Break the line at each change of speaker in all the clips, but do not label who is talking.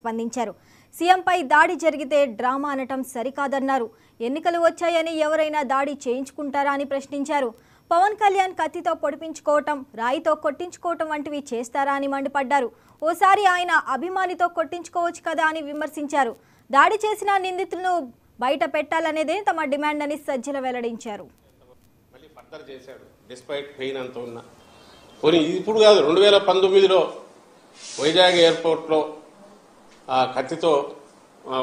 స్పందించారు. సీఎంపై దాడి జరిగితే డ్రామా అనటం సరికాదన్నారు. ఎన్నికలు వచ్చాయని ఎవరైనా దాడి చేయించుకుంటారా అని ప్రశ్నించారు. పవన్ కళ్యాణ్ కత్తితో పొడిపించుకోవటం, రాయితో కొట్టించుకోవటం వంటివి చేస్తారా అని మండిపడ్డారు. ఓసారి ఆయన అభిమానితో కొట్టించుకోవచ్చు కదా అని విమర్శించారు. దాడి చేసిన నిందితులను బయట పెట్టాలనేదే తమ డిమాండ్ అని సజ్జల వెల్లడించారు.
ఇప్పుడు కాదు, 2019లో వైజాగ్ ఎయిర్పోర్ట్లో ఆ కత్తితో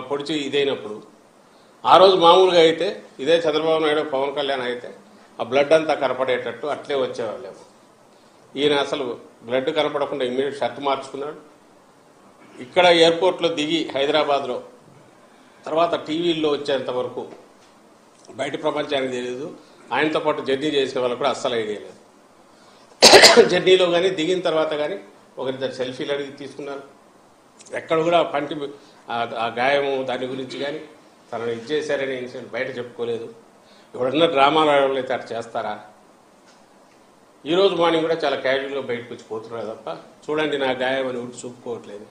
పొడిచి ఇదైనప్పుడు ఆ రోజు మామూలుగా అయితే ఇదే చంద్రబాబు నాయుడు పవన్ కళ్యాణ్ అయితే ఆ బ్లడ్ అంతా కనపడేటట్టు అట్లే వచ్చేవాళ్ళేమో. ఈయన అసలు బ్లడ్ కనపడకుండా ఇమ్మీడియట్ షర్ట్ మార్చుకున్నాడు. ఇక్కడ ఎయిర్పోర్ట్లో దిగి హైదరాబాద్లో తర్వాత టీవీల్లో వచ్చేంత వరకు బయట ప్రపంచానికి తెలియదు. ఆయనతో పాటు జర్నీ చేసిన వాళ్ళు కూడా అస్సలు ఐడియా లేదు. జర్నీలో కానీ దిగిన తర్వాత కానీ ఒకరిద్దరు సెల్ఫీలు అడిగి తీసుకున్నారు. ఎక్కడ కూడా పంటి ఆ గాయము దాని గురించి కానీ తనను ఇచ్చేశారనే ఇన్సిడెంట్ బయట చెప్పుకోలేదు. ఎవడన్నా డ్రామాలు ఆడవాళ్ళు అయితే అట్లా చేస్తారా? ఈరోజు మార్నింగ్ కూడా చాలా క్యాజువల్గా బయటకు వచ్చి పోతున్నారు తప్ప చూడండి నా గాయం అని ఊటి చూపుకోవట్లేదు.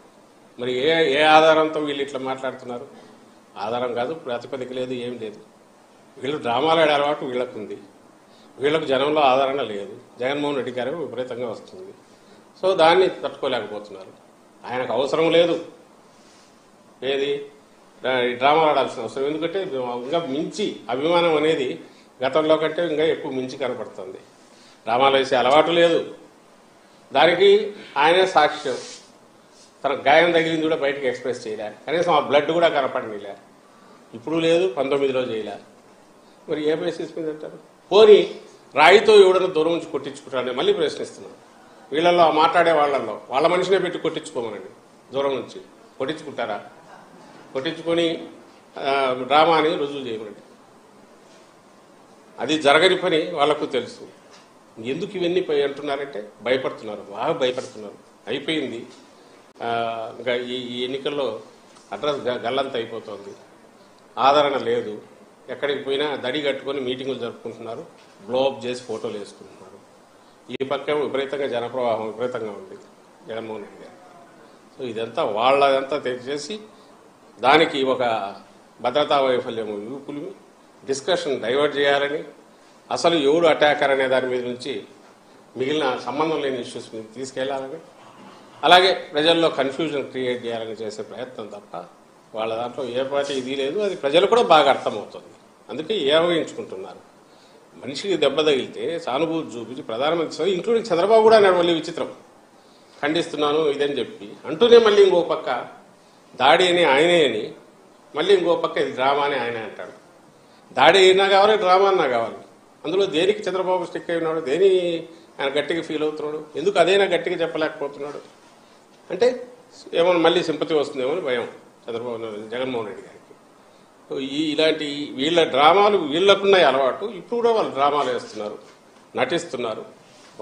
మరి ఏ ఆధారంతో వీళ్ళు ఇట్లా మాట్లాడుతున్నారు? ఆధారం కాదు, ప్రాతిపదిక లేదు, ఏం లేదు. వీళ్ళు డ్రామాలు ఆడే అలవాటు వీళ్ళకు ఉంది. వీళ్ళకు జనంలో ఆదరణ లేదు. జగన్మోహన్ రెడ్డి గారు విపరీతంగా వస్తుంది. సో దాన్ని తట్టుకోలేకపోతున్నారు. ఆయనకు అవసరం లేదు ఏది డ్రామాలు ఆడాల్సిన అవసరం. ఎందుకంటే ఇంకా మించి అభిమానం అనేది గతంలో కంటే ఇంకా ఎక్కువ మించి కనపడుతుంది. డ్రామాలు వేసే అలవాటు లేదు. దానికి ఆయనే సాక్ష్యం. తన గాయం తగిలింది కూడా బయటకు ఎక్స్ప్రెస్ చేయలే. కనీసం ఆ బ్లడ్ కూడా కనపడనిలే. ఇప్పుడు లేదు, 19లో చేయలే. మరి ఏ బేసిస్ మీద అంటారు? పోనీ రాయితో ఎవడన్నా దూరం నుంచి కొట్టించుకుంటారని మళ్ళీ ప్రశ్నిస్తున్నాను. వీళ్ళల్లో మాట్లాడే వాళ్ళల్లో వాళ్ళ మనిషినే పెట్టి కొట్టించుకోమనండి. దూరం నుంచి కొట్టించుకుంటారా? కొట్టించుకొని డ్రామా అని రుజువు చేయమనండి. అది జరగని పని వాళ్ళకు తెలుసు. ఎందుకు ఇవన్నీ అంటున్నారంటే భయపడుతున్నారు, బాగా భయపడుతున్నారు. అయిపోయింది. ఇంకా ఈ ఎన్నికల్లో అడ్రస్ గల్లంత అయిపోతుంది. ఆదరణ లేదు. ఎక్కడికి పోయినా దడి కట్టుకొని మీటింగులు జరుపుకుంటున్నారు. బ్లోఅప్ చేసి ఫోటోలు వేసుకుంటున్నారు. ఈ పక్క విపరీతంగా జనప్రవాహం విపరీతంగా ఉంది జగన్మోహన్ రెడ్డి గారు. సో ఇదంతా వాళ్ళదంతా తెచ్చేసి దానికి ఒక భద్రతా వైఫల్యం యూపులు డిస్కషన్ డైవర్ట్ చేయాలని, అసలు ఎవడు అటాకర్ అనే దాని మీద నుంచి మిగిలిన సంబంధం లేని ఇష్యూస్ మీద తీసుకెళ్లాలని, అలాగే ప్రజల్లో కన్ఫ్యూజన్ క్రియేట్ చేయాలని చేసే ప్రయత్నం తప్ప వాళ్ళ దాంట్లో ఏ పార్టీ ఇది లేదు. అది ప్రజలు కూడా బాగా అర్థమవుతుంది. అందుకే ఏవగించుకుంటున్నారు. మనిషికి దెబ్బ తగిలితే సానుభూతి చూపించి ప్రధానమంత్రి ఇంక్లూడింగ్ చంద్రబాబు కూడా అన్నాడు. మళ్ళీ విచిత్రం, ఖండిస్తున్నాను ఇదని చెప్పి అంటూనే మళ్ళీ ఇంకో పక్క దాడి అని ఆయనే అని మళ్ళీ ఇంకో పక్క ఇది డ్రామా అని ఆయనే అంటాడు. దాడి అయినా కావాలి, డ్రామా అన్నా కావాలి. అందులో దేనికి చంద్రబాబు స్టిక్ అయి ఉన్నాడు? దేని ఆయన గట్టిగా ఫీల్ అవుతున్నాడు? ఎందుకు అదైనా గట్టిగా చెప్పలేకపోతున్నాడు? అంటే ఏమన్నా మళ్ళీ సింపతి వస్తుందేమో అని భయం జగన్మోహన్ రెడ్డి గారికి. ఇలాంటి వీళ్ళ డ్రామాలు వీళ్ళకున్నాయి అలవాటు. ఇప్పుడు కూడా వాళ్ళు డ్రామాలు వేస్తున్నారు, నటిస్తున్నారు.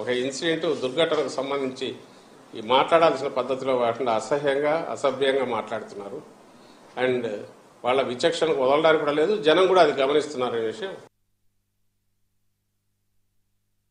ఒక ఇన్సిడెంట్ దుర్ఘటనకు సంబంధించి ఈ మాట్లాడాల్సిన పద్ధతిలో వాటిని అసహ్యంగా అసభ్యంగా మాట్లాడుతున్నారు. అండ్ వాళ్ళ విచక్షణకు వదలడానికి కూడా లేదు. జనం కూడా అది గమనిస్తున్నారు అనే విషయం